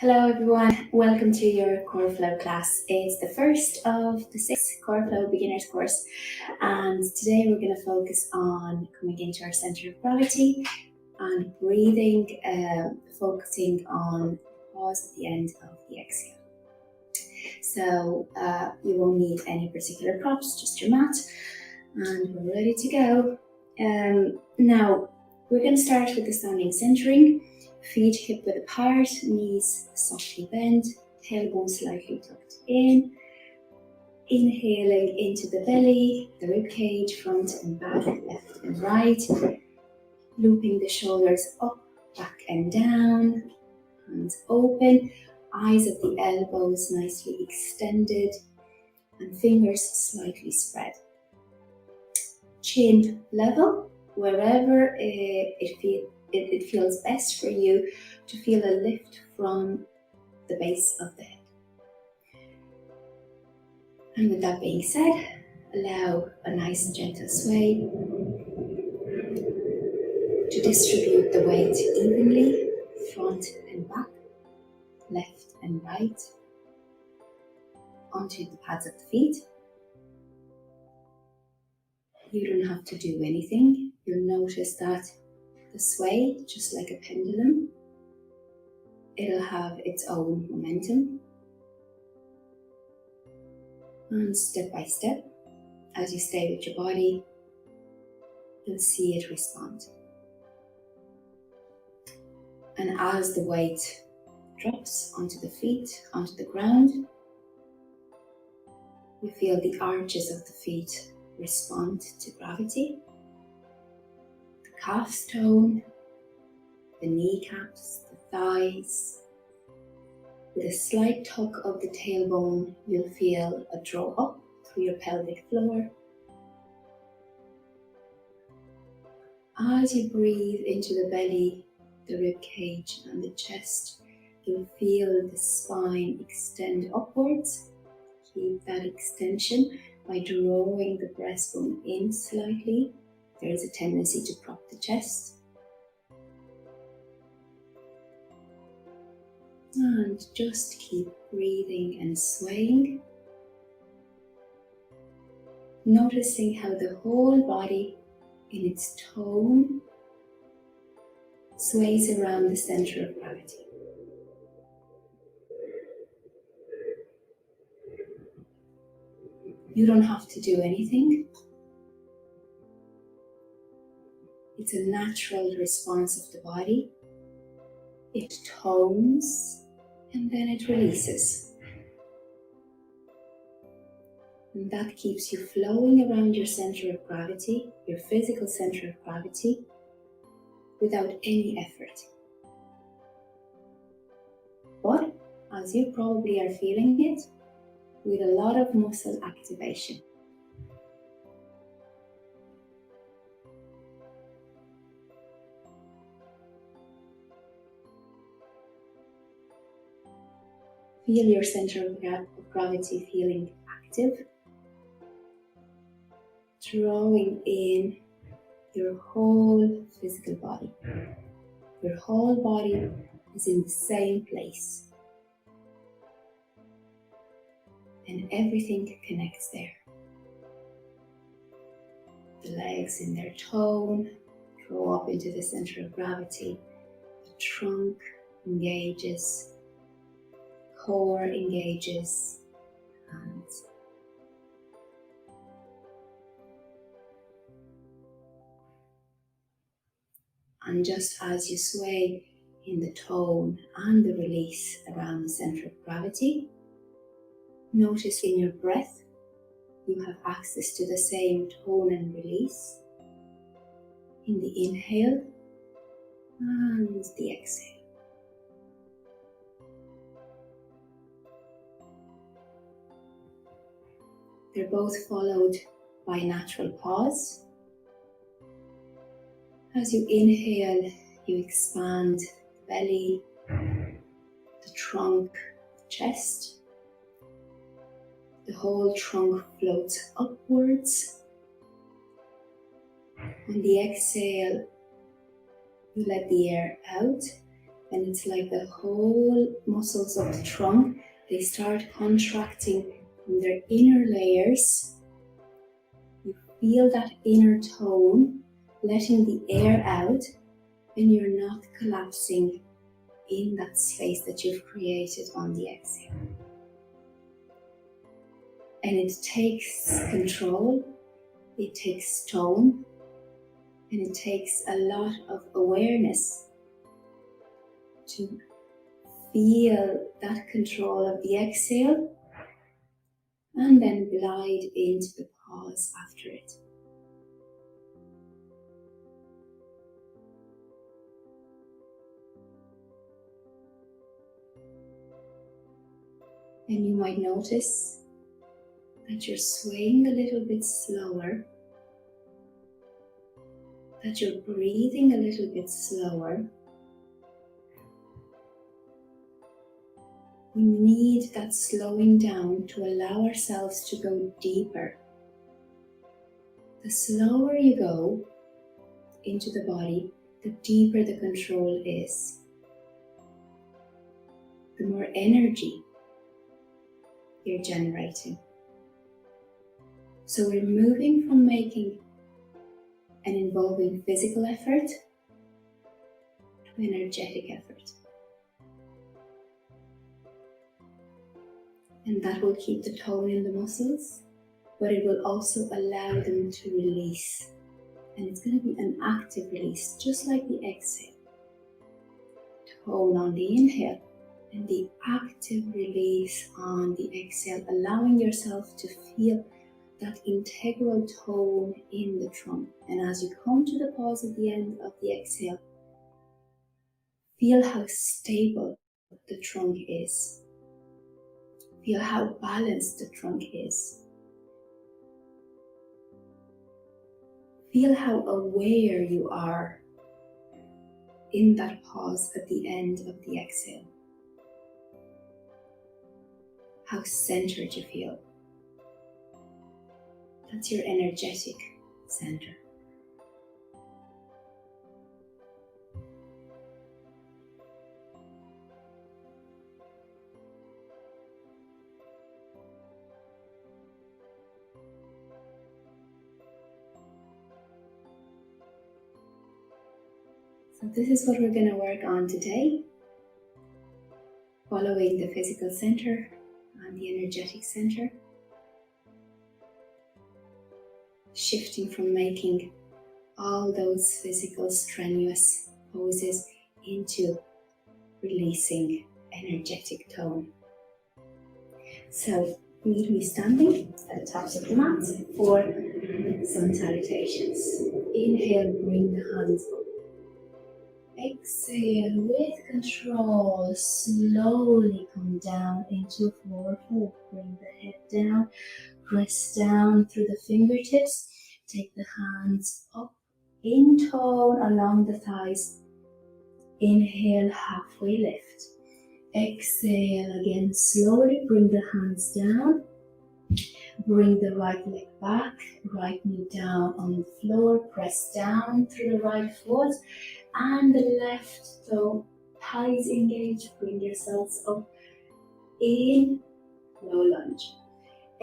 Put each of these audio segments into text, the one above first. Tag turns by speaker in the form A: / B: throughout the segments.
A: Hello everyone, welcome to your Core Flow class. It's the first of the 6 Core Flow beginners course, and today we're going to focus on coming into our center of gravity and breathing, focusing on pause at the end of the exhale. So you won't need any particular props, just your mat, and we're ready to go. Now we're going to start with the standing centering. Feet hip width apart, knees softly bent, tailbone slightly tucked in. Inhaling into the belly, the rib cage, front and back, left and right. Looping the shoulders up, back and down. Hands open, eyes at the elbows nicely extended, and fingers slightly spread. Chin level, wherever it feels best for you to feel a lift from the base of the head. And with that being said, allow a nice and gentle sway to distribute the weight evenly, front and back, left and right, onto the pads of the feet. You don't have to do anything. You'll notice that the sway, just like a pendulum, it'll have its own momentum. And step by step, as you stay with your body, you'll see it respond. And as the weight drops onto the feet, onto the ground, you feel the arches of the feet respond to gravity. The calf tone, the kneecaps, the thighs. With a slight tug of the tailbone, you'll feel a draw up through your pelvic floor. As you breathe into the belly, the rib cage and the chest, you'll feel the spine extend upwards. Keep that extension by drawing the breastbone in slightly. There is a tendency to prop the chest. And just keep breathing and swaying. Noticing how the whole body in its tone sways around the center of gravity. You don't have to do anything. It's a natural response of the body. It tones and then it releases. And that keeps you flowing around your center of gravity, your physical center of gravity, without any effort. But, as you probably are feeling it, with a lot of muscle activation. Feel your center of gravity feeling active, drawing in your whole physical body. Your whole body is in the same place. And everything connects there. The legs in their tone draw up into the center of gravity. The trunk engages, core engages, and just as you sway in the tone and the release around the center of gravity, notice in your breath you have access to the same tone and release in the inhale and the exhale. They're both followed by a natural pause. As you inhale, you expand the belly, the trunk, the chest. The whole trunk floats upwards. On the exhale, you let the air out And it's like the whole muscles of the trunk, they start contracting from their inner layers. You feel that inner tone, letting the air out, and you're not collapsing in that space that you've created on the exhale. And it takes control, it takes tone, and it takes a lot of awareness to feel that control of the exhale and then glide into the pause after it. And you might notice that you're swaying a little bit slower, that you're breathing a little bit slower. We need that slowing down to allow ourselves to go deeper. The slower you go into the body, the deeper the control is. The more energy you're generating. So we're moving from making and involving physical effort to energetic effort. And that will keep the tone in the muscles, but it will also allow them to release. And it's going to be an active release, just like the exhale. Tone on the inhale and the active release on the exhale, allowing yourself to feel that integral tone in the trunk. And as you come to the pause at the end of the exhale, feel how stable the trunk is. Feel how balanced the trunk is. Feel how aware you are in that pause at the end of the exhale. How centered you feel. That's your energetic center. So this is what we're going to work on today, following the physical center and the energetic center. Shifting from making all those physical strenuous poses into releasing energetic tone. So meet me standing at the tops of the mat for sun salutations. Inhale, bring the hands up. Exhale with control, slowly come down into a forward fold. Bring the head down, press down through the fingertips. Take the hands up in tone along the thighs. Inhale, halfway lift. Exhale again, slowly bring the hands down. Bring the right leg back, right knee down on the floor. Press down through the right foot and the left toe. Thighs engaged. Bring yourselves up in low lunge.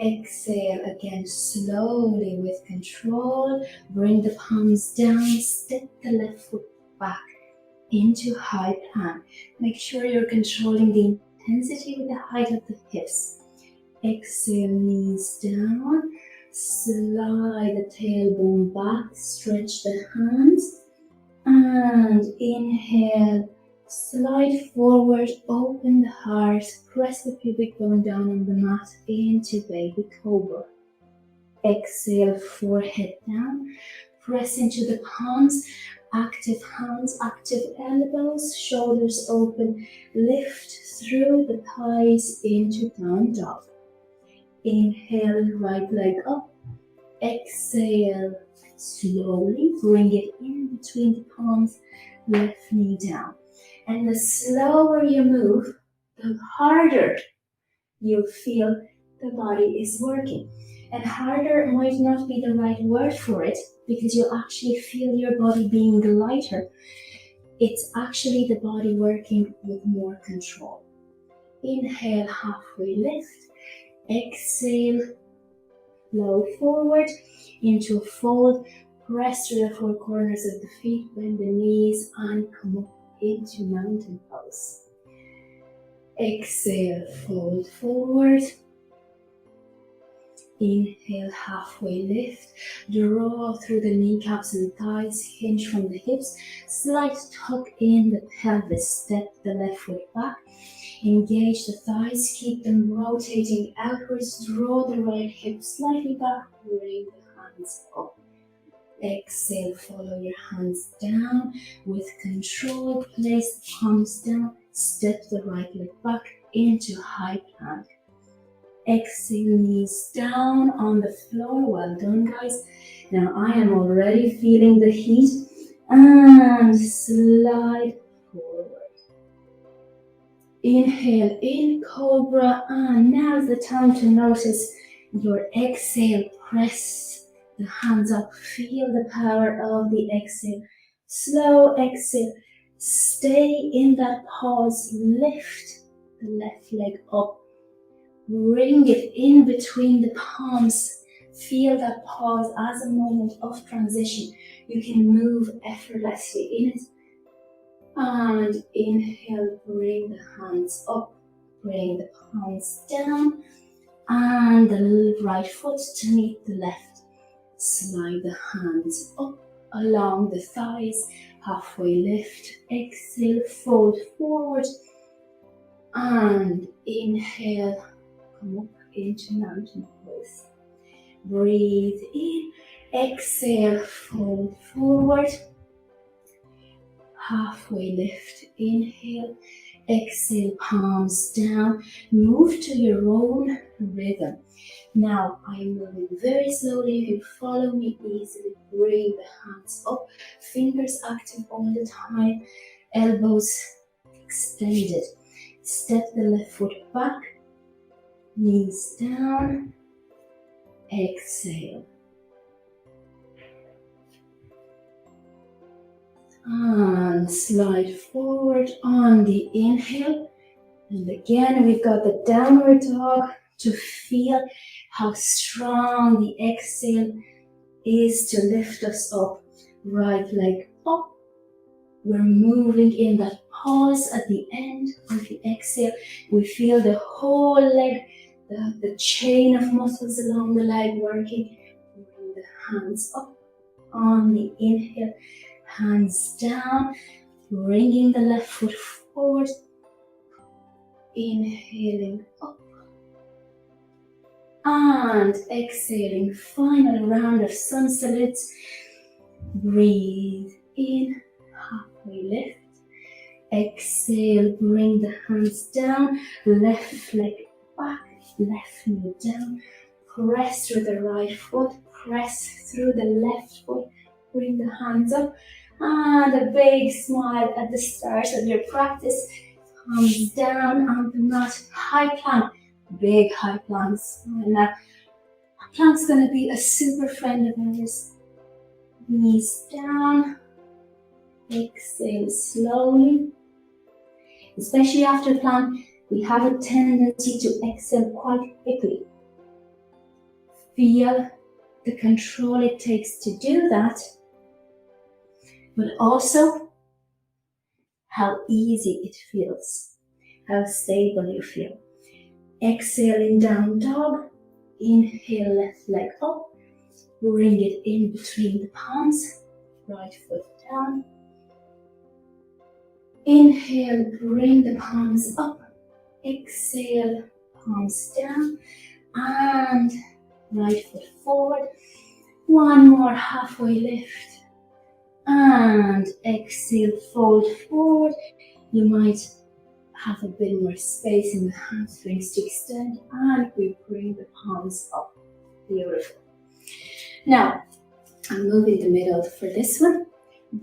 A: Exhale again, slowly with control. Bring the palms down. Step the left foot back into high plank. Make sure you're controlling the intensity with the height of the hips. Exhale, knees down. Slide the tailbone back. Stretch the hands. And inhale. Slide forward, open the heart, press the pubic bone down on the mat into baby cobra. Exhale, forehead down, press into the palms, active hands, active elbows, shoulders open, lift through the thighs into down dog. Inhale, right leg up, exhale, slowly bring it in between the palms, left knee down. And the slower you move, the harder you feel the body is working. And harder might not be the right word for it, because you'll actually feel your body being lighter. It's actually the body working with more control. Inhale, halfway lift. Exhale, flow forward into a fold. Press through the four corners of the feet, bend the knees, and come up into mountain pose. Exhale, fold forward. Inhale, halfway lift. Draw through the kneecaps and thighs, hinge from the hips. Slight tuck in the pelvis, step the left foot back. Engage the thighs, keep them rotating outwards. Draw the right hip slightly back, bring the hands up. Exhale, follow your hands down. With control, place the palms down. Step the right leg back into high plank. Exhale, knees down on the floor. Well done, guys. Now I am already feeling the heat. And slide forward. Inhale in cobra, and now's the time to notice your exhale. Press the hands up, feel the power of the exhale. Slow exhale, stay in that pause, lift the left leg up, bring it in between the palms. Feel that pause as a moment of transition. You can move effortlessly in it. And inhale, bring the hands up, bring the palms down, and the right foot to meet the left. Slide the hands up along the thighs, halfway lift, exhale, fold forward, and inhale, come up into mountain pose. Breathe in, exhale, fold forward. Halfway lift, inhale, exhale, palms down, move to your own rhythm. Now I'm moving very slowly. If you follow me easily, bring the hands up, fingers active all the time, elbows extended. Step the left foot back, knees down, exhale. And slide forward on the inhale. And again, we've got the downward dog to feel how strong the exhale is to lift us up. Right leg up. We're moving in that pause at the end of the exhale. We feel the whole leg, the chain of muscles along the leg working. Bring the hands up on the inhale. Hands down, bringing the left foot forward, inhaling up, and exhaling. Final round of sun salutes. Breathe in, halfway lift. Exhale, bring the hands down, left leg back, left knee down. Press through the right foot, press through the left foot. Bring the hands up, and a big smile at the start of your practice. Palms down on the mat, high plank, big high plank smile. Now, plank's going to be a super friend of ours. Knees down, exhale slowly. Especially after plank, we have a tendency to exhale quite quickly. Feel the control it takes to do that, but also how easy it feels, how stable you feel. Exhaling down dog, inhale left leg up, bring it in between the palms, right foot down. Inhale, bring the palms up, exhale, palms down, and right foot forward. One more halfway lift. And exhale, fold forward. You might have a bit more space in the hamstrings to extend, and we bring the palms up. Beautiful. Now, I'm moving the middle for this one.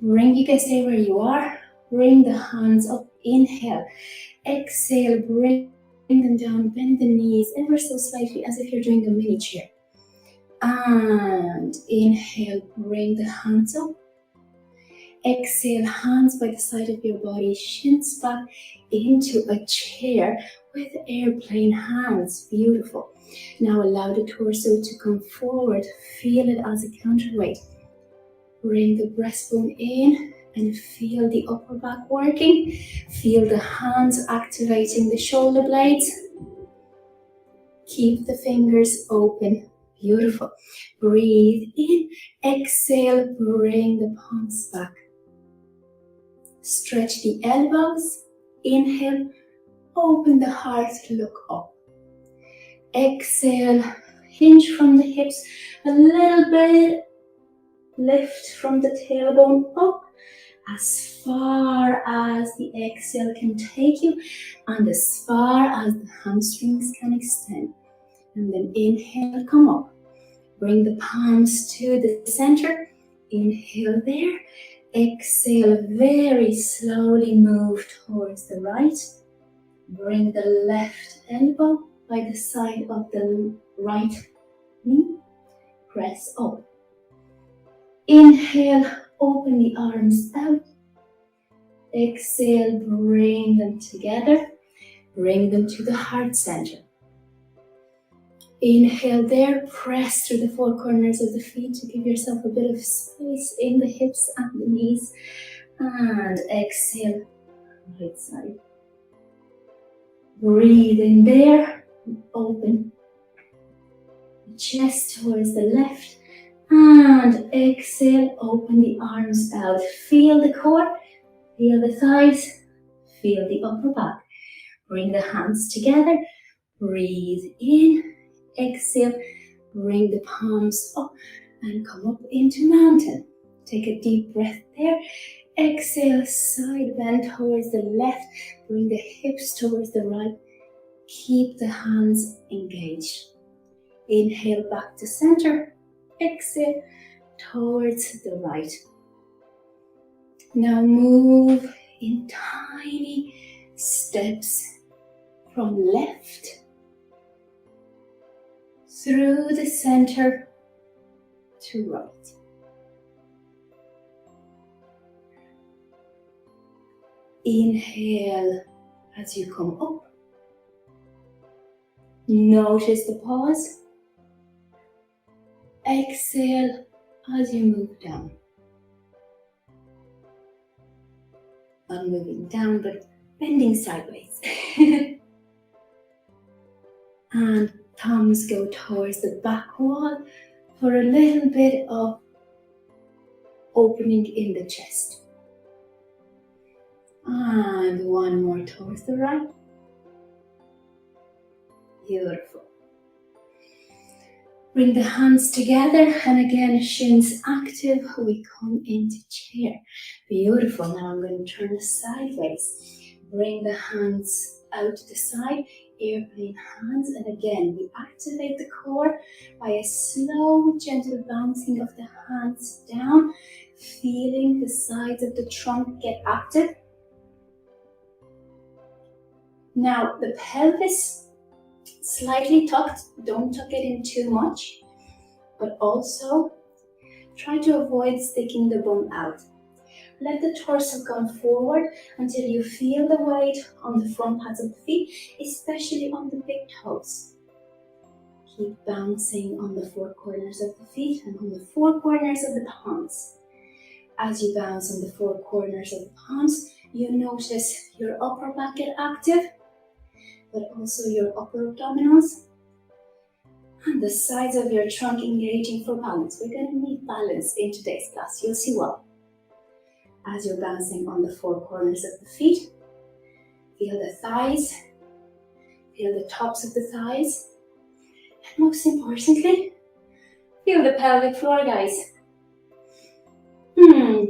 A: You can stay where you are. Bring the hands up. Inhale. Exhale, bring them down. Bend the knees ever so slightly as if you're doing a mini chair. And inhale, bring the hands up. Exhale, hands by the side of your body, shins back into a chair with airplane hands. Beautiful. Now allow the torso to come forward. Feel it as a counterweight. Bring the breastbone in and feel the upper back working. Feel the hands activating the shoulder blades. Keep the fingers open. Beautiful. Breathe in. Exhale, bring the palms back. Stretch the elbows. Inhale, open the heart to look up. Exhale, hinge from the hips a little bit. Lift from the tailbone up as far as the exhale can take you and as far as the hamstrings can extend. And then inhale, come up. Bring the palms to the center. Inhale there. Exhale, very slowly move towards the right. Bring the left elbow by the side of the right knee. Press up. Inhale, open the arms out. Exhale, bring them together. Bring them to the heart center. Inhale there, press through the four corners of the feet to give yourself a bit of space in the hips and the knees. And exhale, right side. Breathe in there, open the chest towards the left. And exhale, open the arms out. Feel the core, feel the thighs, feel the upper back. Bring the hands together, breathe in. Exhale, bring the palms up and come up into mountain. Take a deep breath there. Exhale, side bend towards the left. Bring the hips towards the right. Keep the hands engaged. Inhale back to center. Exhale towards the right. Now move in tiny steps from left through the center to right. Inhale as you come up. Notice the pause. Exhale as you move down. Not moving down, but bending sideways. And thumbs go towards the back wall for a little bit of opening in the chest. And one more towards the right. Beautiful. Bring the hands together and again shins active. We come into chair. Beautiful. Now I'm going to turn sideways. Bring the hands out to the side. Airplane hands, and again we activate the core by a slow gentle bouncing of the hands down, feeling the sides of the trunk get active. Now the pelvis slightly tucked, don't tuck it in too much, but also try to avoid sticking the bum out. Let the torso come forward until you feel the weight on the front pads of the feet, especially on the big toes. Keep bouncing on the four corners of the feet and on the four corners of the palms. As you bounce on the four corners of the palms, you notice your upper back get active, but also your upper abdominals and the sides of your trunk engaging for balance. We're going to need balance in today's class. You'll see why. As you're bouncing on the four corners of the feet, feel the thighs, feel the tops of the thighs, and most importantly, feel the pelvic floor, guys.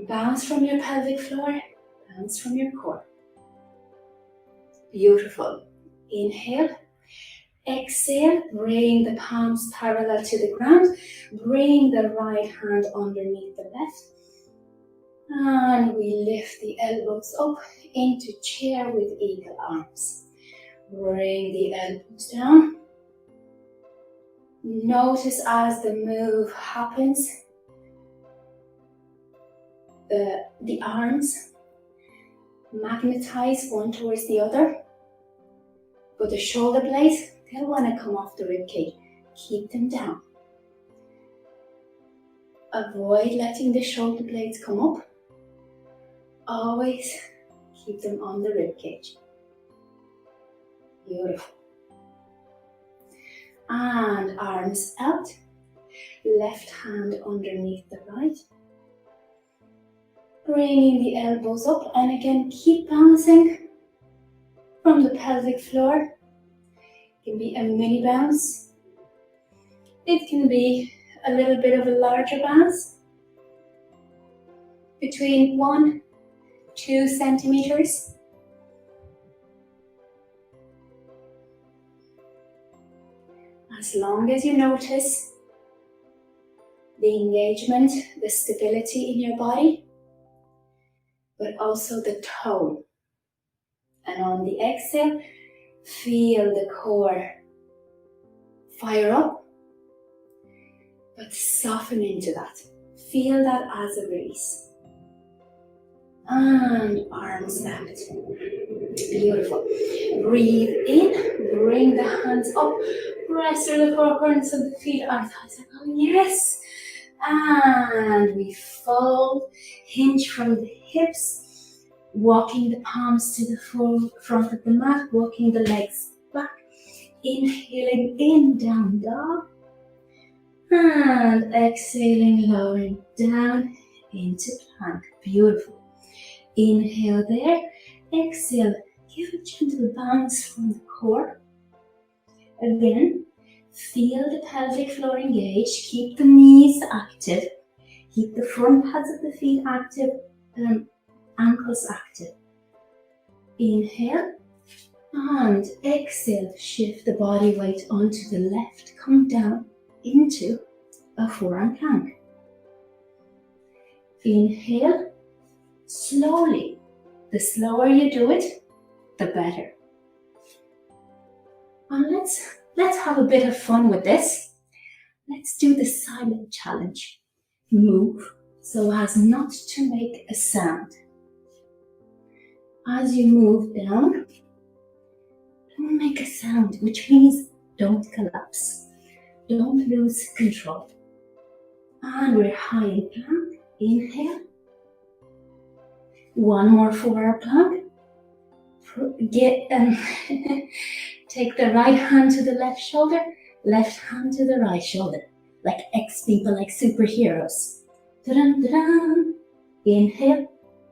A: Bounce from your pelvic floor, bounce from your core. Beautiful. Inhale, exhale, bring the palms parallel to the ground, bring the right hand underneath the left. And we lift the elbows up into chair with eagle arms. Bring the elbows down. Notice as the move happens, the arms magnetize one towards the other, but the shoulder blades, they'll want to come off the rib cage. Keep them down. Avoid letting the shoulder blades come up. Always keep them on the rib cage. Beautiful. And arms out. Left hand underneath the right. Bringing the elbows up, and again keep bouncing from the pelvic floor. It can be a mini bounce. It can be a little bit of a larger bounce, between 1-2 centimeters. As long as you notice the engagement, the stability in your body, but also the tone. And on the exhale, feel the core fire up, but soften into that. Feel that as a release. And arms out. Beautiful. Breathe in, bring the hands up, press through the four corners of the feet, our thighs are going, yes. And we fold, hinge from the hips, walking the palms to the front of the mat, walking the legs back, inhaling in, down dog, and exhaling, lowering down into plank. Beautiful. Inhale there, exhale, give a gentle bounce from the core. Again, feel the pelvic floor engaged, keep the knees active, keep the front pads of the feet active, ankles active. Inhale and exhale, shift the body weight onto the left, come down into a forearm plank. Inhale, slowly. The slower you do it, the better. And let's have a bit of fun with this. Let's do the silent challenge. Move so as not to make a sound. As you move down, don't make a sound, which means don't collapse. Don't lose control. And we're high in plank. Inhale. One more forearm plank. Take the right hand to the left shoulder, left hand to the right shoulder, like ex-people, like superheroes. Da-dun, da-dun. Inhale,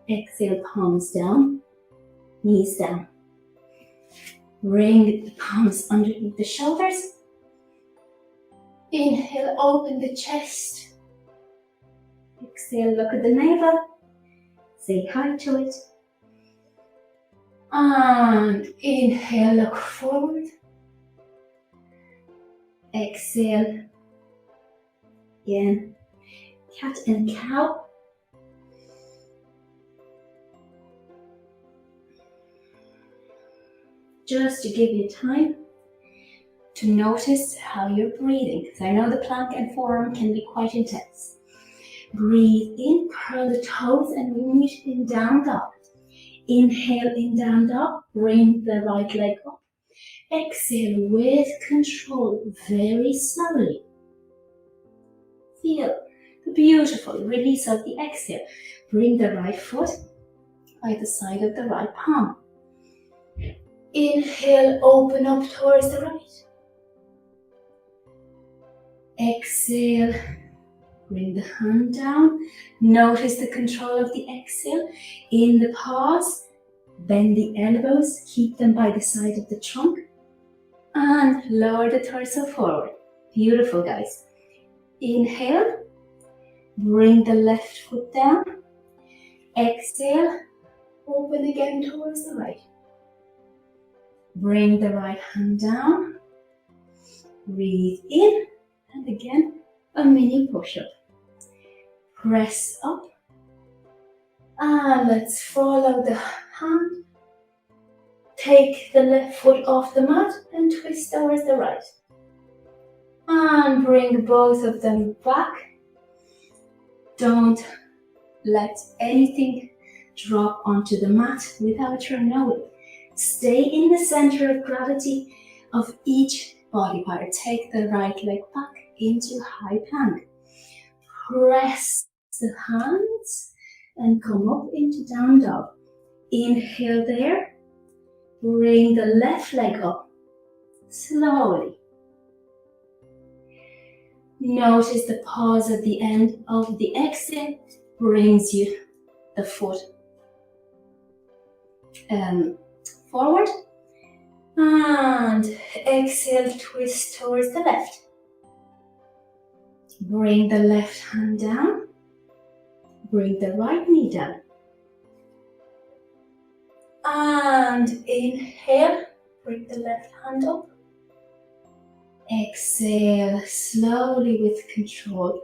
A: exhale, palms down, knees down. Bring the palms underneath the shoulders. Inhale, open the chest. Exhale, look at the navel. Say hi to it. And inhale, look forward. Exhale. Again, cat and cow. Just to give you time to notice how you're breathing, because I know the plank and forearm can be quite intense. Breathe in, curl the toes, and we meet in down dog. Inhale in down dog, bring the right leg up. Exhale with control, very slowly. Feel the beautiful release of the exhale. Bring the right foot by the side of the right palm. Inhale, open up towards the right. Exhale, bring the hand down. Notice the control of the exhale. In the pause, bend the elbows, keep them by the side of the trunk, and lower the torso forward. Beautiful, guys. Inhale, bring the left foot down. Exhale, open again towards the right. Bring the right hand down. Breathe in, and again, a mini push-up. Press up, and let's follow the hand. Take the left foot off the mat and twist towards the right. And bring both of them back. Don't let anything drop onto the mat without your knowing. Stay in the center of gravity of each body part. Take the right leg back into high plank. Press the hands and come up into down dog. Inhale there. Bring the left leg up slowly. Notice the pause at the end of the exhale brings you the foot forward. And exhale, twist towards the left. Bring the left hand down. Bring the right knee down. And inhale, bring the left hand up. Exhale, slowly with control.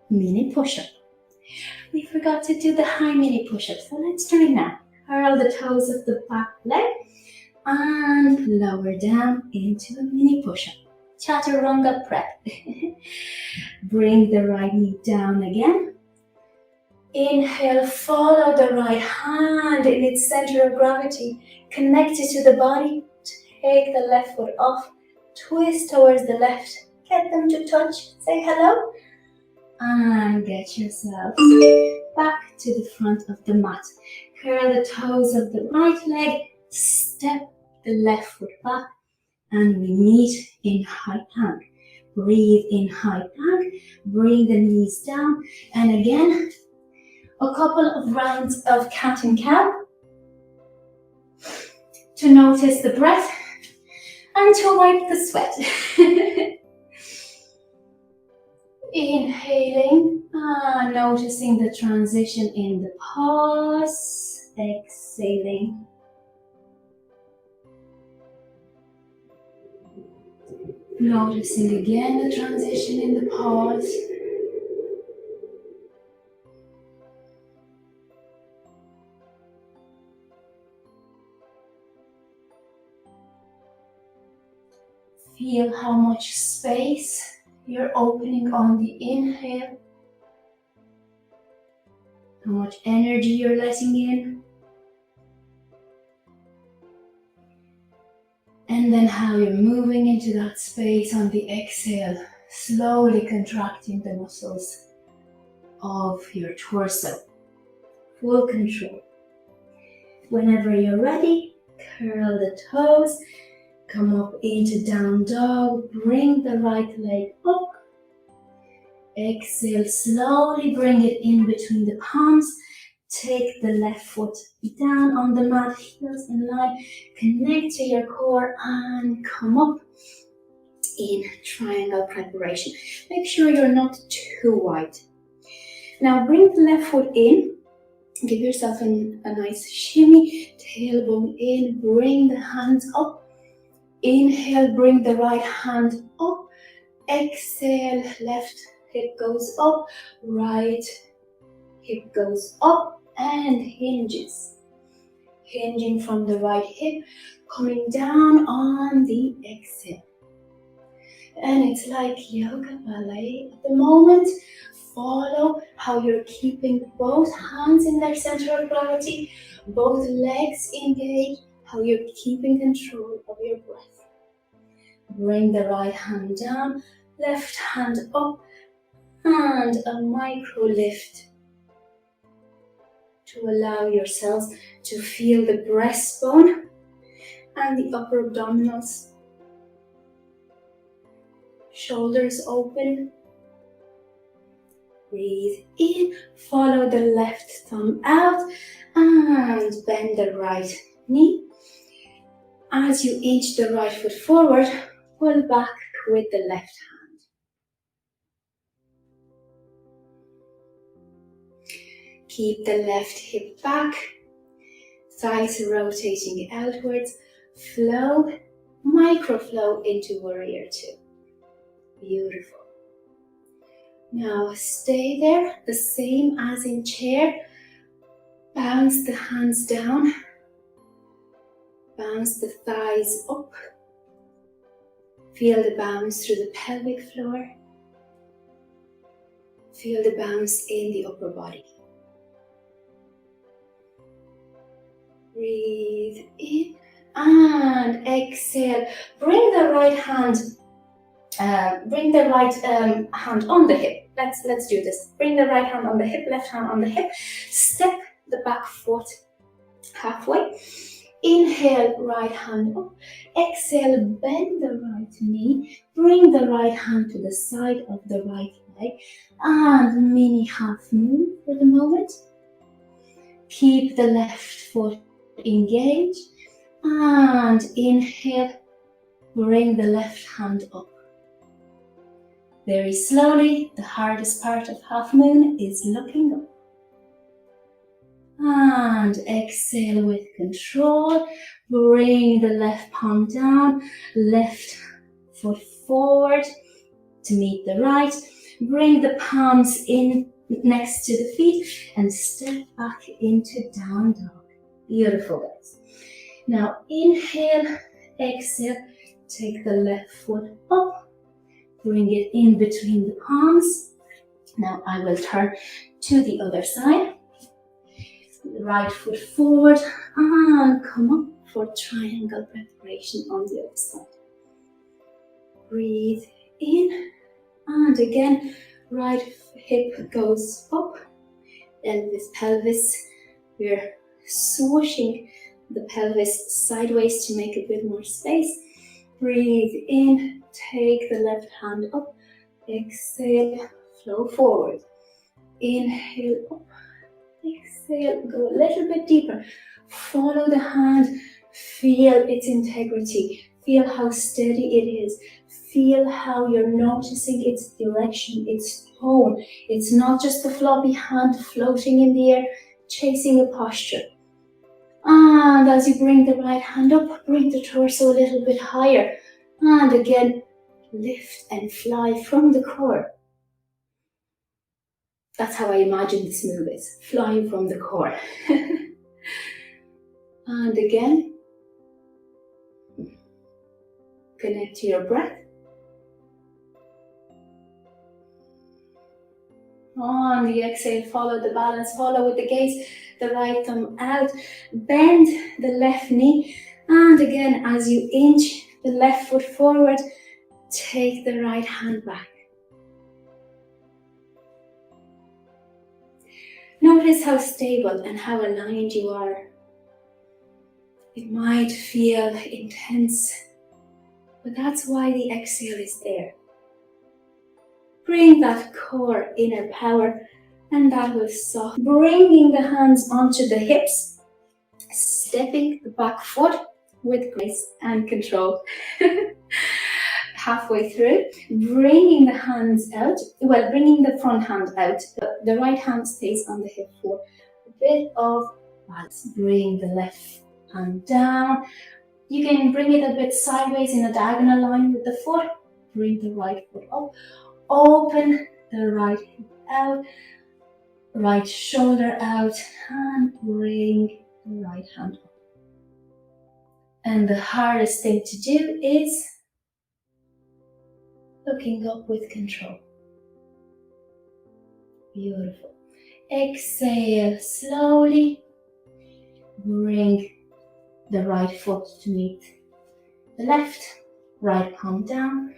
A: Mini push-up. We forgot to do the high mini push-up, so let's do it now. Curl the toes of the back leg and lower down into a mini push-up. Chaturanga prep. Bring the right knee down again. Inhale, follow the right hand in its center of gravity. Connect it to the body. Take the left foot off. Twist towards the left. Get them to touch. Say hello. And get yourself back to the front of the mat. Curl the toes of the right leg. Step the left foot back. And we meet in high plank. Breathe in high plank. Bring the knees down. And again, a couple of rounds of cat and cow to notice the breath and to wipe the sweat. Inhaling and noticing the transition in the pause. Exhaling. Noticing again the transition in the pause. Feel how much space you're opening on the inhale, how much energy you're letting in, and then how you're moving into that space on the exhale, slowly contracting the muscles of your torso. Full control. Whenever you're ready, curl the toes. Come up into down dog, bring the right leg up. Exhale, slowly bring it in between the palms. Take the left foot down on the mat, heels in line. Connect to your core and come up in triangle preparation. Make sure you're not too wide. Now bring the left foot in. Give yourself a nice shimmy. Tailbone in, bring the hands up. Inhale, bring the right hand up. Exhale, left hip goes up, right hip goes up and hinges. Hinging from the right hip, coming down on the exhale. And it's like yoga ballet at the moment. Follow how you're keeping both hands in their center of gravity, both legs engaged, how you're keeping control of your breath. Bring the right hand down, left hand up, and a micro lift to allow yourselves to feel the breastbone and the upper abdominals. Shoulders open. Breathe in, follow the left thumb out, and bend the right knee. As you inch the right foot forward, pull back with the left hand. Keep the left hip back, thighs rotating outwards. Flow, micro flow into warrior two. Beautiful. Now stay there, the same as in chair. Bounce the hands down. Bounce the thighs up. Feel the bounce through the pelvic floor. Feel the bounce in the upper body. Breathe in and exhale. Bring the right hand. Hand on the hip. Let's do this. Bring the right hand on the hip, left hand on the hip. Step the back foot halfway. Inhale, right hand up. Exhale, bend the right knee. Bring the right hand to the side of the right leg. And mini half move for the moment. Keep the left foot engaged. And inhale, bring the left hand up. Very slowly, the hardest part of half moon is looking up. And exhale with control. Bring the left palm down, left foot forward to meet the right. Bring the palms in next to the feet and step back into down dog. Beautiful, guys. Now inhale, exhale, take the left foot up, bring it in between the palms. Now I will turn to the other side. Right foot forward and come up for triangle preparation on the other side. Breathe in and again, right hip goes up, pelvis. We're swooshing the pelvis sideways to make a bit more space. Breathe in, take the left hand up, exhale, flow forward. Inhale up. Exhale, go a little bit deeper. Follow the hand, feel its integrity. Feel how steady it is. Feel how you're noticing its direction, its tone. It's not just the floppy hand floating in the air, chasing a posture. And as you bring the right hand up, bring the torso a little bit higher. And again, lift and fly from the core. That's how I imagine this move is, flying from the core. And again, connect to your breath. On the exhale, follow the balance, follow with the gaze, the right thumb out, bend the left knee, and again, as you inch the left foot forward, take the right hand back. Notice how stable and how aligned you are. It might feel intense, but that's why the exhale is there. Bring that core inner power and that will soften. Bringing the hands onto the hips, stepping the back foot with grace and control. Halfway through, bringing the hands out, bringing the front hand out, the right hand stays on the hip for a bit of balance. Bring the left hand down. You can bring it a bit sideways in a diagonal line with the foot. Bring the right foot up. Open the right hip out, right shoulder out, and bring the right hand up. And the hardest thing to do is looking up with control. Beautiful. Exhale slowly. Bring the right foot to meet the left. Right palm down.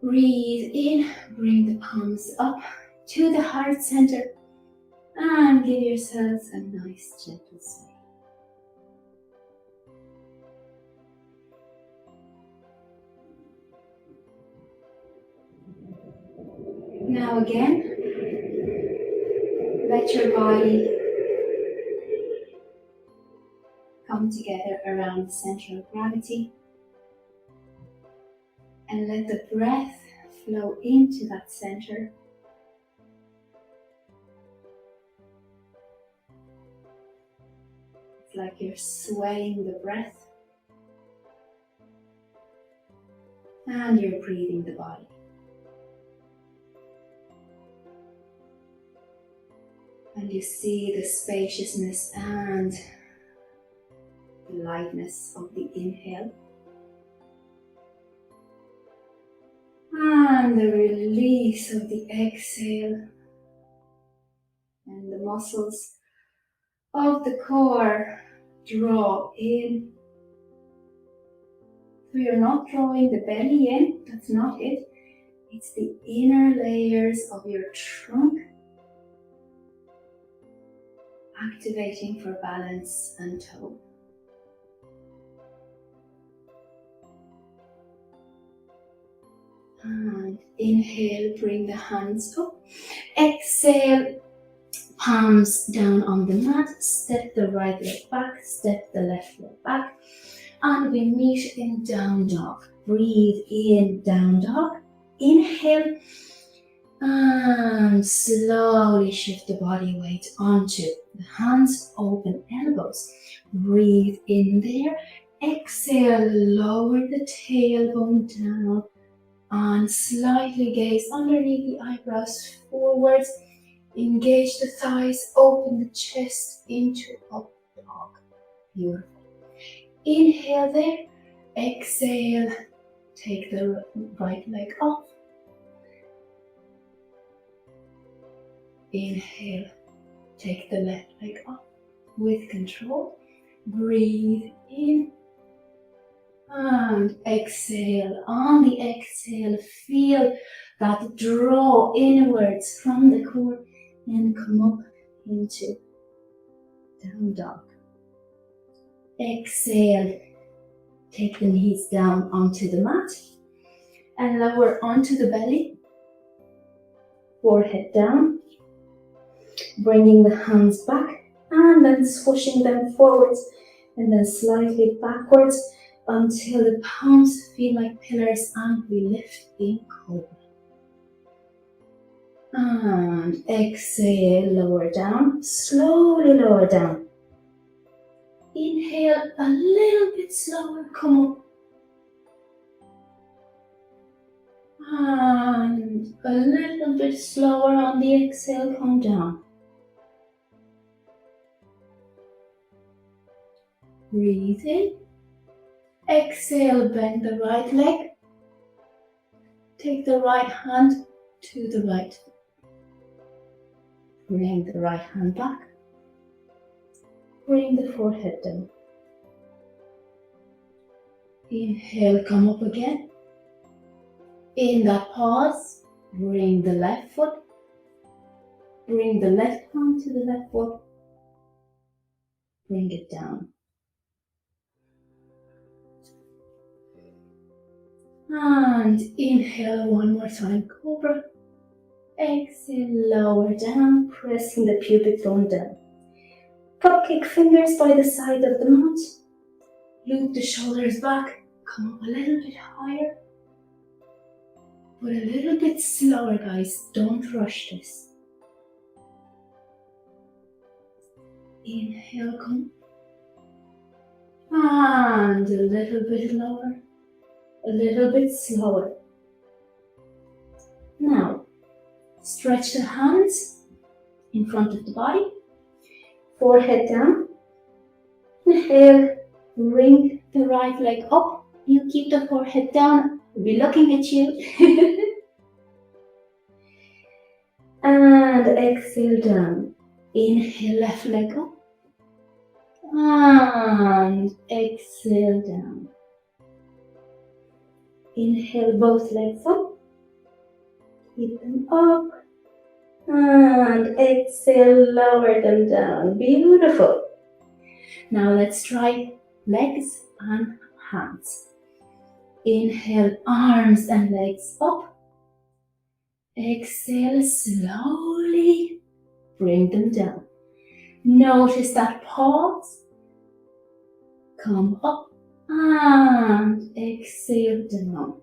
A: Breathe in. Bring the palms up to the heart center. And give yourselves a nice gentle sway. Now again, let your body come together around the center of gravity and let the breath flow into that center. It's like you're swaying the breath and you're breathing the body. And you see the spaciousness and the lightness of the inhale. And And the release of the exhale. And the muscles of the core draw in. So you're not drawing the belly in, that's not it. It's the inner layers of your trunk activating for balance and tone. And inhale, bring the hands up. Exhale, palms down on the mat. Step the right leg back, step the left leg back. And we meet in down dog. Breathe in, down dog. Inhale. And slowly shift the body weight onto the hands, open elbows. Breathe in there. Exhale, lower the tailbone down. And slightly gaze underneath the eyebrows forwards. Engage the thighs, open the chest into up dog. Beautiful. Inhale there. Exhale. Take the right leg off. Inhale. Take the left leg off with control. Breathe in. And exhale. On the exhale, feel that draw inwards from the core and come up into down dog. Exhale. Take the knees down onto the mat and lower onto the belly. Forehead down. Bringing the hands back and then swooshing them forwards and then slightly backwards until the palms feel like pillars and we lift in cobra. And exhale, lower down, slowly lower down. Inhale a little bit slower, come up. And a little bit slower on the exhale, come down. Breathe in. Exhale, bend the right leg. Take the right hand to the right. Bring the right hand back. Bring the forehead down. Inhale, come up again. In that pause, bring the left foot. Bring the left hand to the left foot. Bring it down. And inhale one more time, cobra. Exhale, lower down, pressing the pubic bone down. Cupcake fingers by the side of the mat. Loop the shoulders back, come up a little bit higher. But a little bit slower, guys, don't rush this. Inhale, come. And a little bit lower. A little bit slower. Now, stretch the hands in front of the body. Forehead down. Inhale, bring the right leg up. You keep the forehead down. I'll be looking at you. And exhale down. Inhale, left leg up. And exhale down. Inhale, both legs up. Keep them up. And exhale, lower them down. Beautiful. Now let's try legs and hands. Inhale, arms and legs up. Exhale, slowly bring them down. Notice that pause. Come up and exhale down.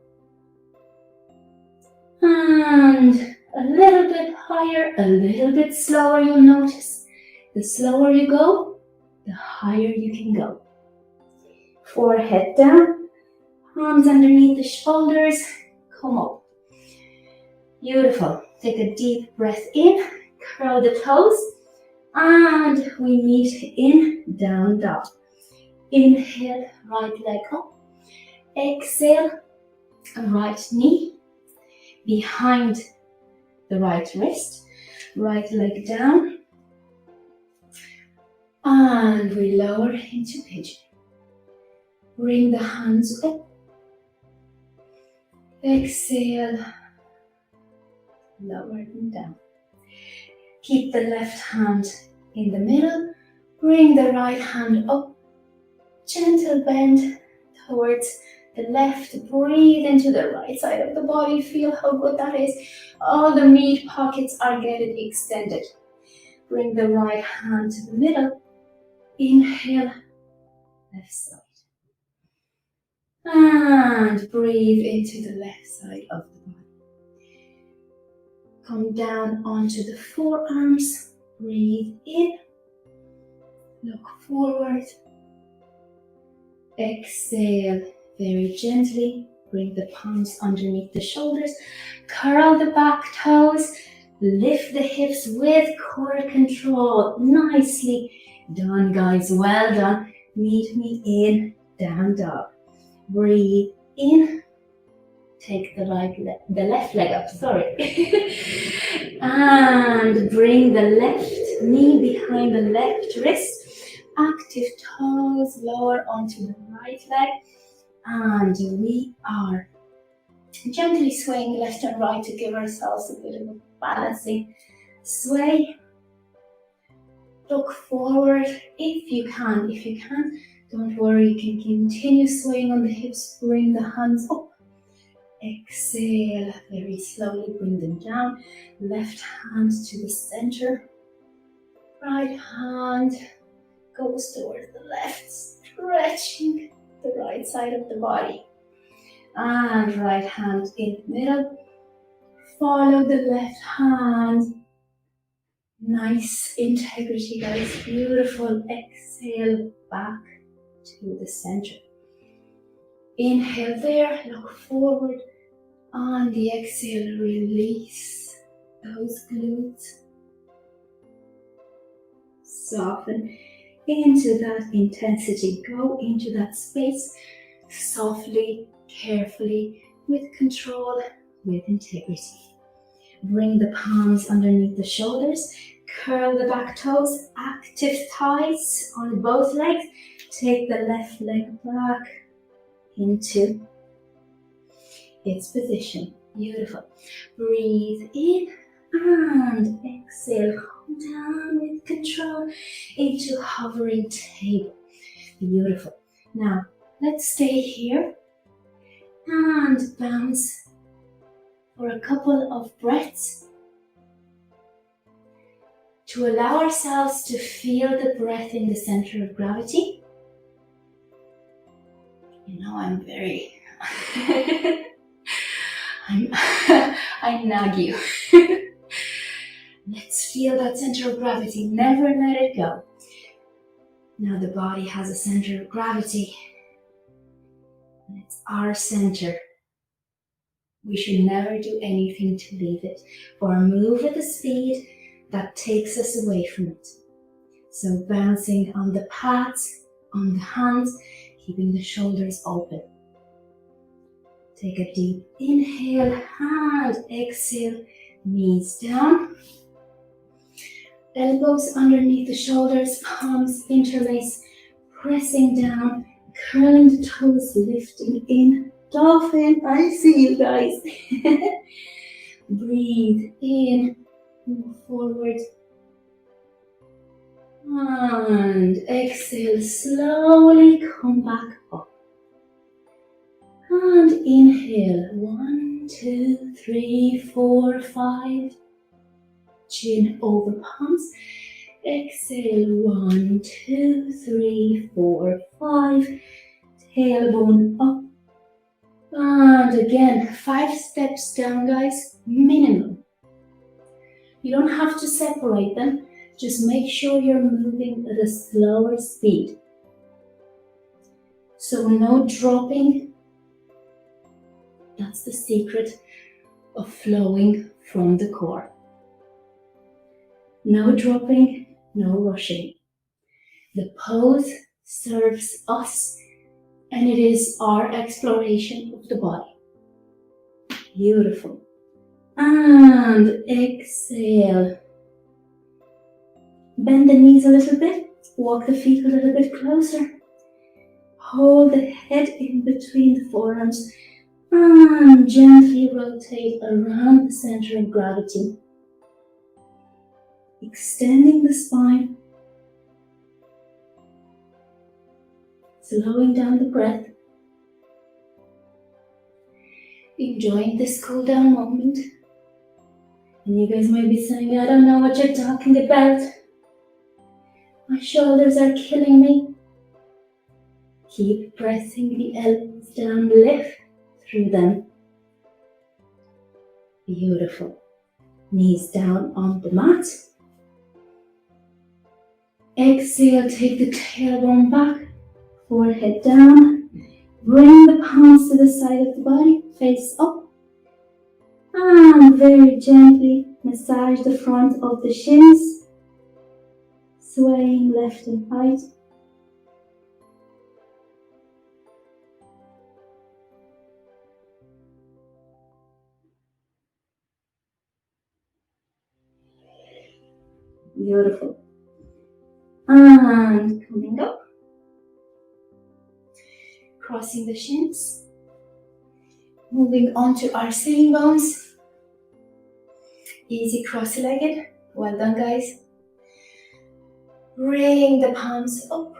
A: And a little bit higher, a little bit slower, you'll notice. The slower you go, the higher you can go. Forehead down, arms underneath the shoulders, come up. Beautiful. Take a deep breath in, curl the toes, and we meet in down dog. Inhale, right leg up. Exhale, right knee. behind the right wrist, right leg down, and we lower into pigeon. Bring the hands up, exhale, lower them down. Keep the left hand in the middle, bring the right hand up, gentle bend towards the left, breathe into the right side of the body, feel how good that is. All the meat pockets are getting extended. Bring the right hand to the middle, inhale, left side. And breathe into the left side of the body. Come down onto the forearms, breathe in, look forward, exhale very gently, bring the palms underneath the shoulders, curl the back toes, lift the hips with core control. Nicely done, guys, well done. Meet me in down dog. Breathe in. Take the left leg up, sorry. And bring the left knee behind the left wrist. Active toes lower onto the right leg. And we are gently swaying left and right to give ourselves a bit of a balancing sway. Look forward if you can. If you can't, don't worry, you can continue swaying on the hips. Bring the hands up. Exhale, very slowly bring them down. Left hand to the center. Right hand goes towards the left, stretching the right side of the body. And right hand in the middle. Follow the left hand. Nice integrity, guys. Beautiful. Exhale back to the center. Inhale there, look forward. On the exhale, release those glutes. Soften into that intensity. Go into that space softly, carefully, with control, with integrity. Bring the palms underneath the shoulders. Curl the back toes. Active thighs on both legs. Take the left leg back into its position. Beautiful. Breathe in and exhale. Come down with control into hovering table. Beautiful. Now, let's stay here and bounce for a couple of breaths to allow ourselves to feel the breath in the center of gravity. You know, I'm very... I nag you. Let's feel that center of gravity. Never let it go. Now the body has a center of gravity. And it's our center. We should never do anything to leave it or move at a speed that takes us away from it. So bouncing on the pads, on the hands, keeping the shoulders open. Take a deep inhale and exhale, knees down. Elbows underneath the shoulders, palms interlace, pressing down, curling the toes, lifting in. Dolphin, I see you guys. Breathe in, move forward. And exhale, slowly come back up. And inhale, 1, 2, 3, 4, 5. Chin over palms. Exhale, 1, 2, 3, 4, 5. Tailbone up. And again, 5 steps down, guys, minimum. You don't have to separate them. Just make sure you're moving at a slower speed. So no dropping. That's the secret of flowing from the core. No dropping, no rushing. The pose serves us, and it is our exploration of the body. Beautiful. And exhale. Bend the knees a little bit. Walk the feet a little bit closer. Hold the head in between the forearms and gently rotate around the center of gravity. Extending the spine. Slowing down the breath. Enjoying this cool down moment. And you guys might be saying, I don't know what you're talking about. My shoulders are killing me. Keep pressing the elbows down, lift through them. Beautiful. Knees down on the mat. Exhale, take the tailbone back, forehead down. Bring the palms to the side of the body, face up. And very gently massage the front of the shins, swaying left and right. Beautiful. And coming up, crossing the shins, moving on to our sitting bones. Easy cross-legged. Well done, guys. Bring the palms up.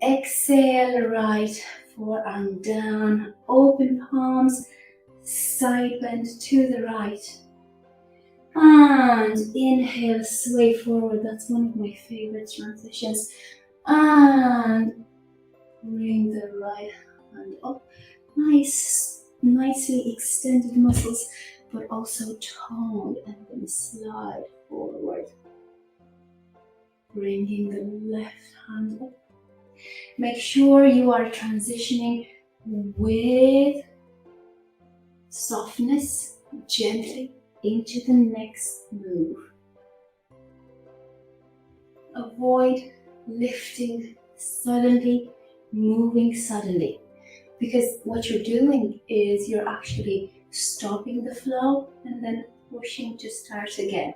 A: Exhale, right forearm down. Open palms, side bend to the right. And inhale, sway forward. That's one of my favorite transitions. And bring the right hand up. Nicely extended muscles, but also toned, and then slide forward. Bringing the left hand up. Make sure you are transitioning with softness, gently into the next move. Avoid lifting suddenly, moving suddenly, because what you're doing is you're actually stopping the flow and then pushing to start again,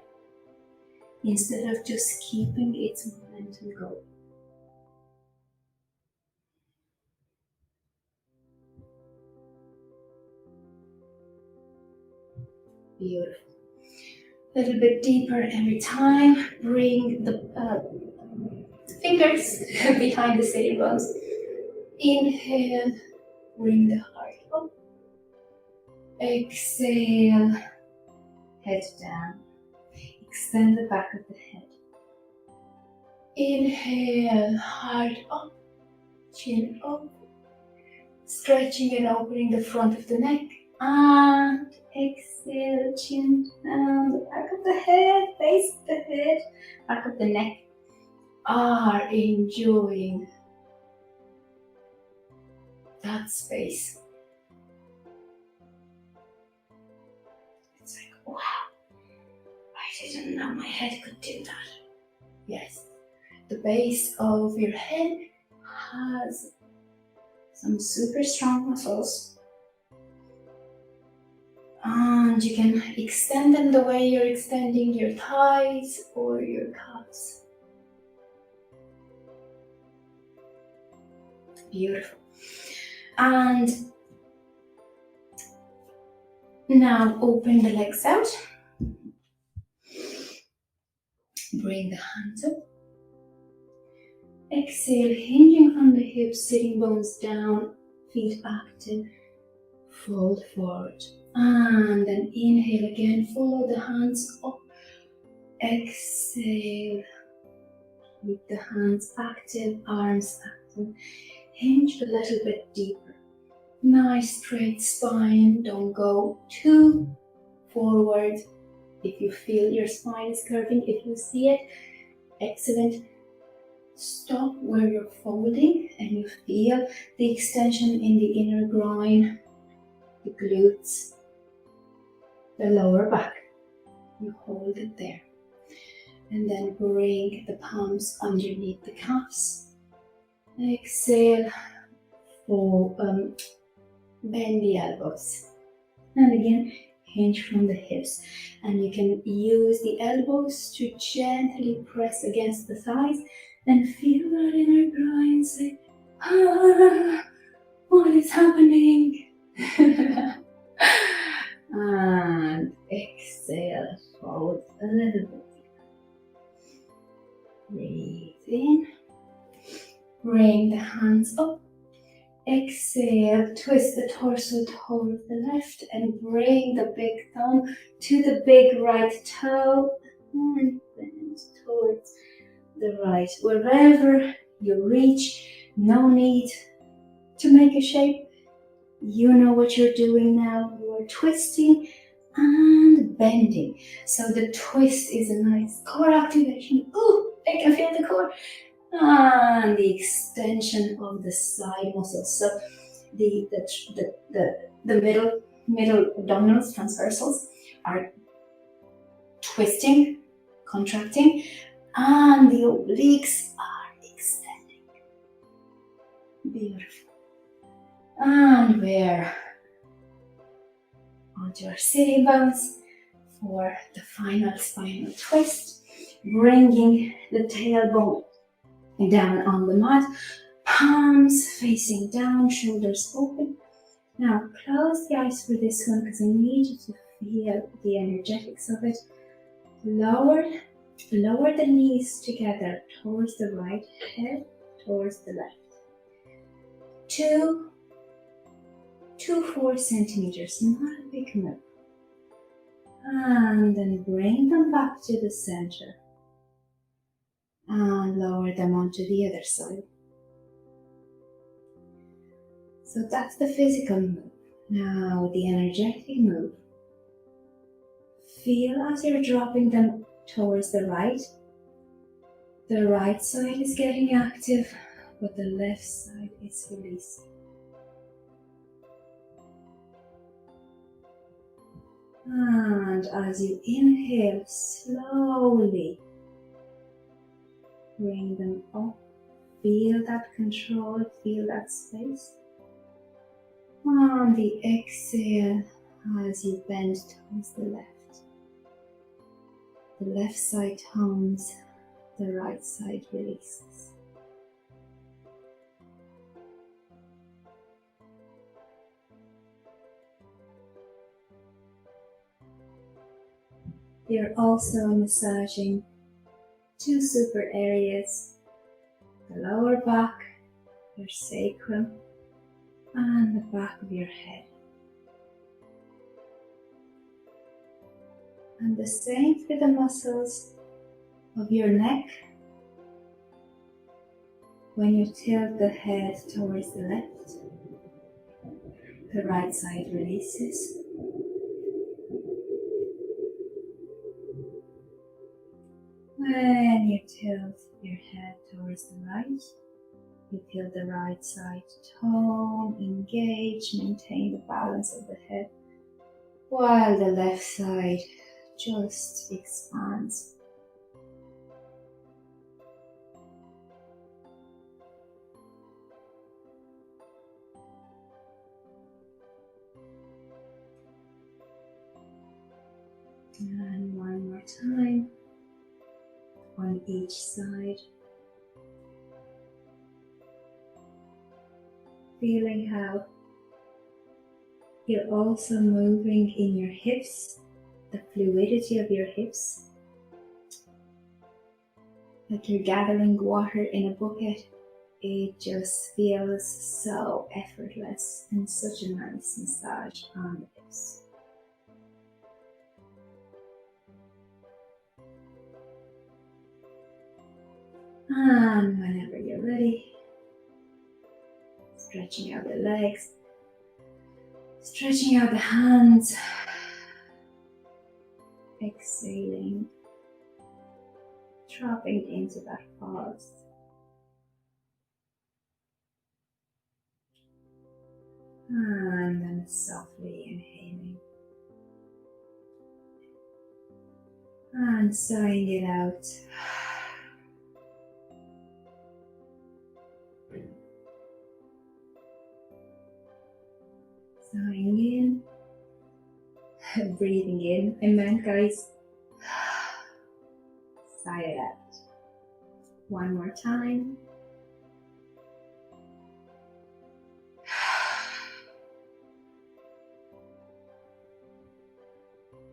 A: instead of just keeping its momentum going. Beautiful. A little bit deeper every time. Bring the fingers behind the sitting bones. Inhale, bring the heart up. Exhale, head down. Extend the back of the head. Inhale, heart up, chin up. Stretching and opening the front of the neck. And exhale, chin down, the back of the head, base of the head, back of the neck. Are enjoying that space. It's like, wow, I didn't know my head could do that. Yes, the base of your head has some super strong muscles, and you can extend them the way you're extending your thighs or your calves. Beautiful. And now open the legs out. Bring the hands up. Exhale, hinging from the hips, sitting bones down, feet active, fold forward. And then inhale again, follow the hands up. Exhale, keep the hands active, arms active. Hinge a little bit deeper. Nice straight spine, don't go too forward. If you feel your spine is curving, if you see it, excellent. Stop where you're folding and you feel the extension in the inner groin, the glutes, the lower back. You hold it there. And then bring the palms underneath the calves. Exhale, bend the elbows. And again, hinge from the hips, and you can use the elbows to gently press against the thighs and feel that inner cry and say, ah, what is happening? And exhale, fold a little bit. Breathe in, bring the hands up. Exhale, twist the torso towards the left and bring the big thumb to the big right toe and bend towards the right. Wherever you reach, no need to make a shape. You know what you're doing now. You are twisting and bending. So the twist is a nice core activation. Oh, I can feel the core. And the extension of the side muscles. So the middle abdominals, transversals, are twisting, contracting, and the obliques are extending. Beautiful. And we're onto our sitting bones for the final spinal twist, bringing the tailbone down on the mat, palms facing down, shoulders open. Now close the eyes for this one because I need you to feel the energetics of it. Lower the knees together towards the right, head towards the left. 2 to 4 centimeters, not a big move. And then bring them back to the center. And lower them onto the other side. So that's the physical move. Now the energetic move. Feel as you're dropping them towards the right. The right side is getting active, but the left side is releasing. And as you inhale, slowly bring them up. Feel that control, feel that space. On the exhale, as you bend towards the left side tones, the right side releases. You're also massaging 2 super areas, the lower back, your sacrum, and the back of your head. And the same for the muscles of your neck. When you tilt the head towards the left, the right side releases. When you tilt your head towards the right, you feel the right side tone, engage, maintain the balance of the head, while the left side just expands. And one more time on each side. Feeling how you're also moving in your hips, the fluidity of your hips, like you're gathering water in a bucket. It just feels so effortless and such a nice massage on the hips. And whenever you're ready, stretching out the legs, stretching out the hands, exhaling, dropping into that pause. And then softly inhaling. And sighing it out. Sighing in Breathing in, I meant, guys. Sigh it out. One more time.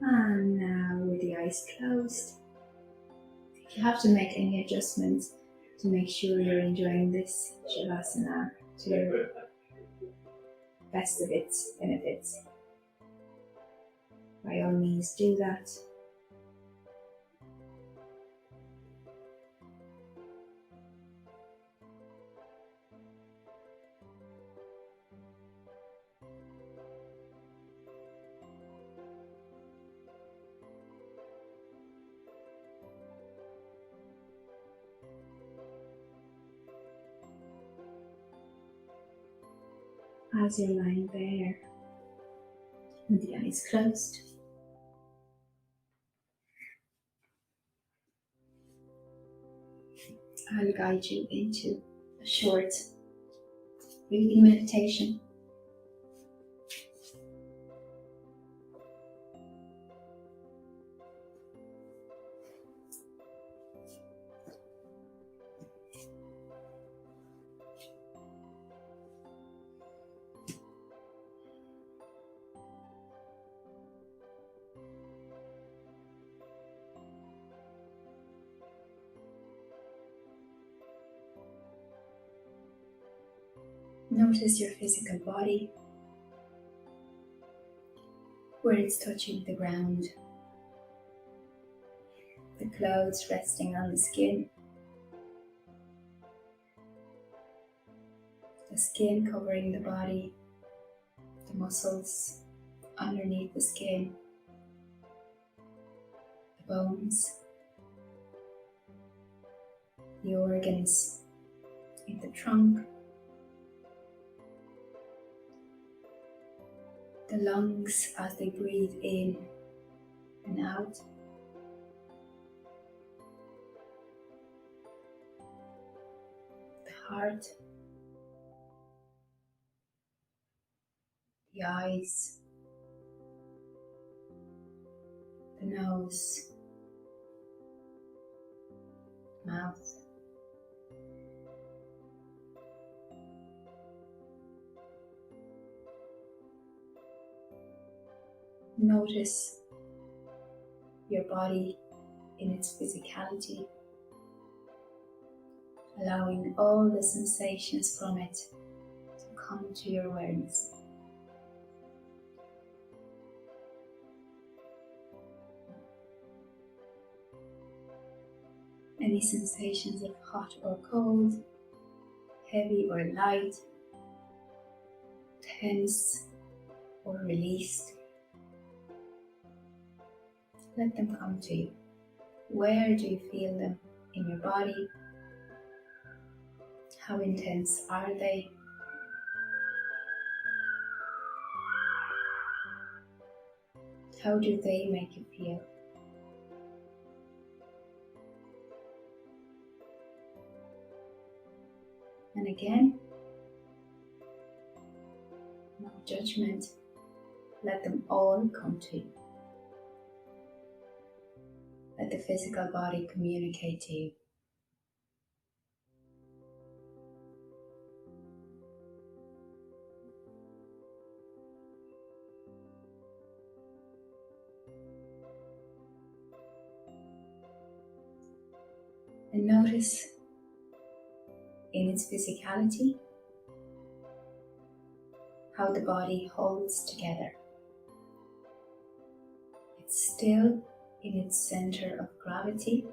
A: And now with the eyes closed, if you have to make any adjustments to make sure you're enjoying this Shavasana to the best of its benefits, by all means do that. As you're lying there with the eyes closed, I'll guide you into a short breathing meditation. Notice your physical body, where it's touching the ground, the clothes resting on the skin covering the body, the muscles underneath the skin, the bones, the organs in the trunk, the lungs as they breathe in and out, the heart, the eyes, the nose, mouth, notice your body in its physicality, allowing all the sensations from it to come to your awareness. Any sensations of hot or cold, heavy or light, tense or released, let them come to you. Where do you feel them in your body? How intense are they? How do they make you feel? And again, no judgment, let them all come to you. Let the physical body communicate to you. And notice in its physicality how the body holds together. It's still in its center of gravity.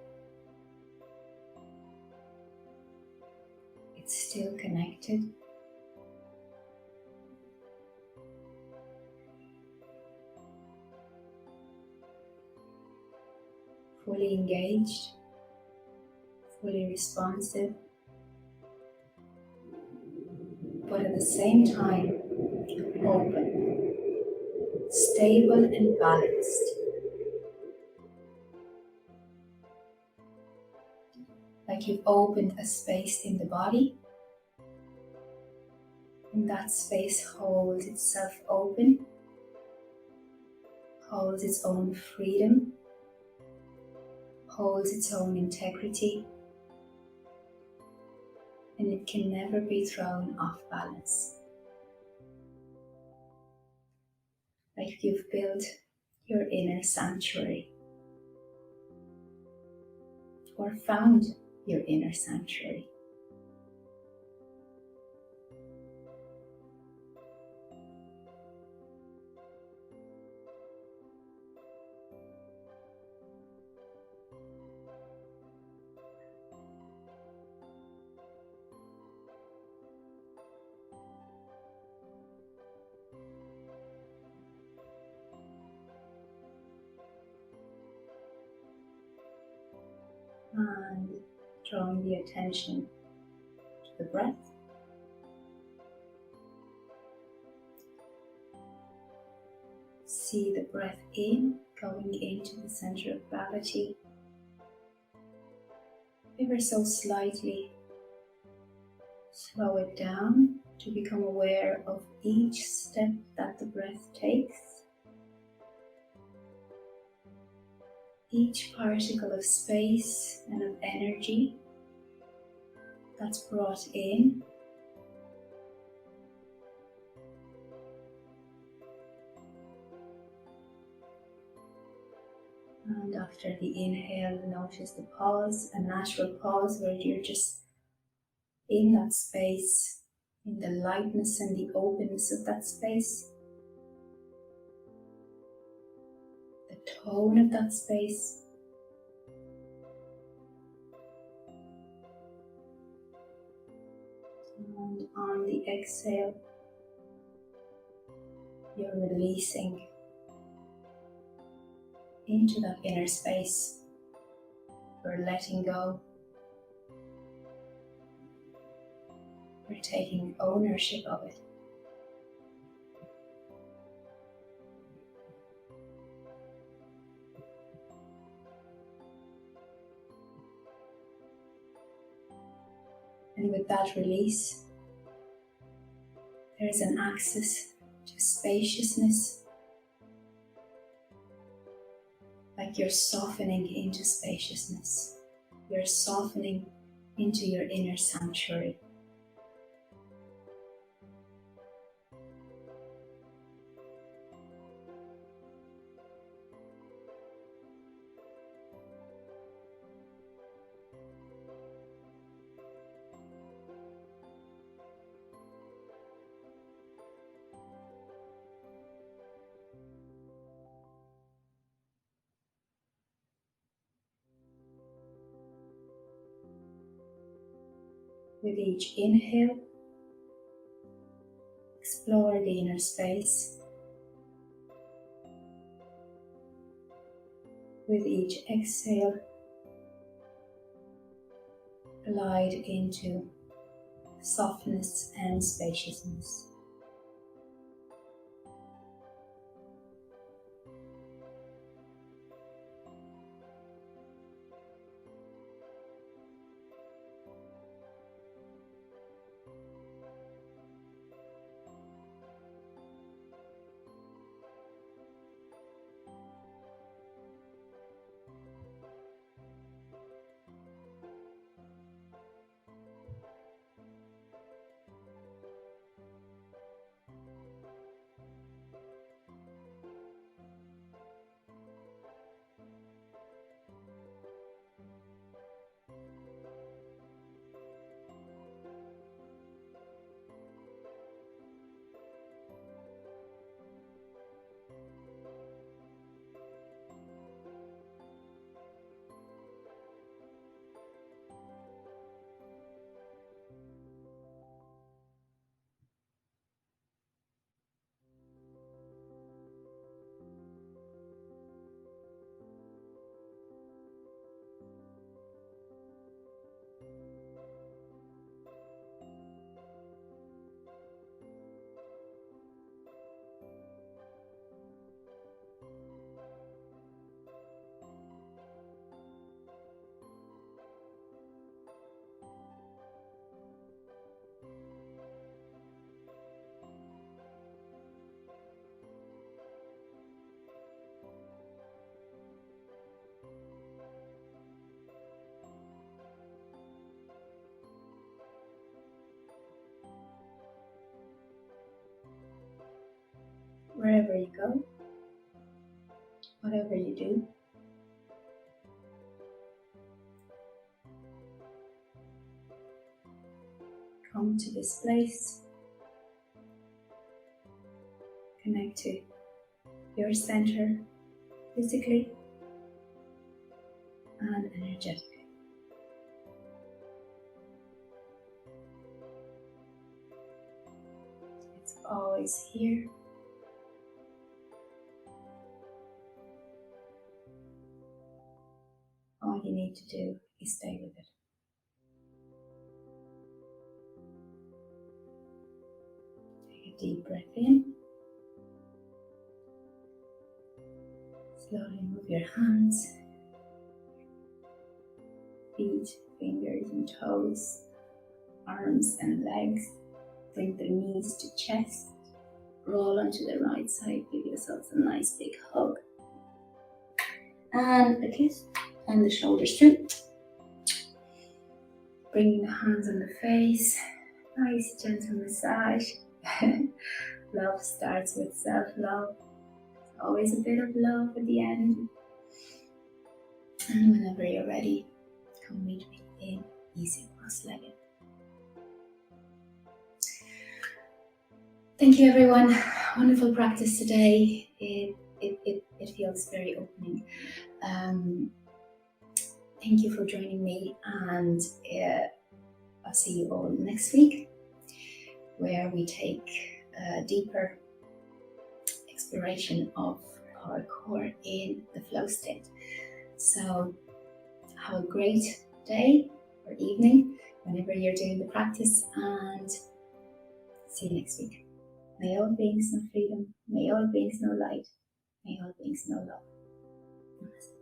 A: It's still connected. Fully engaged, fully responsive, but at the same time open, stable and balanced. Like you've opened a space in the body, and that space holds itself open, holds its own freedom, holds its own integrity, and it can never be thrown off balance. Like you've built your inner sanctuary, or found your inner sanctuary. And drawing the attention to the breath. See the breath in, going into the center of gravity. Ever so slightly, slow it down to become aware of each step that the breath takes. Each particle of space and of energy that's brought in. And after the inhale, notice the pause, a natural pause where you're just in that space, in the lightness and the openness of that space. The tone of that space. And on the exhale, you're releasing into that inner space. You're letting go. You're taking ownership of it. And with that release, there is an access to spaciousness, like you're softening into spaciousness. You're softening into your inner sanctuary. With each inhale, explore the inner space. With each exhale, glide into softness and spaciousness. wherever you go, whatever you do, come to this place, connect to your center physically and energetically. It's always here. All you need to do is stay with it. Take a deep breath in. Slowly move your hands, feet, fingers and toes, arms and legs. Bring the knees to chest. Roll onto the right side. Give yourself a nice big hug. And a kiss. And the shoulders too. Bringing the hands on the face. Nice gentle massage. Love starts with self-love. Always a bit of love at the end. And whenever you're ready, come meet me in easy cross-legged. Thank you everyone. Wonderful practice today. It feels very opening. Thank you for joining me, and I'll see you all next week, where we take a deeper exploration of our core in the flow state. So have a great day or evening whenever you're doing the practice, and see you next week. May all beings know freedom, may all beings know light, may all beings know love. Namaste.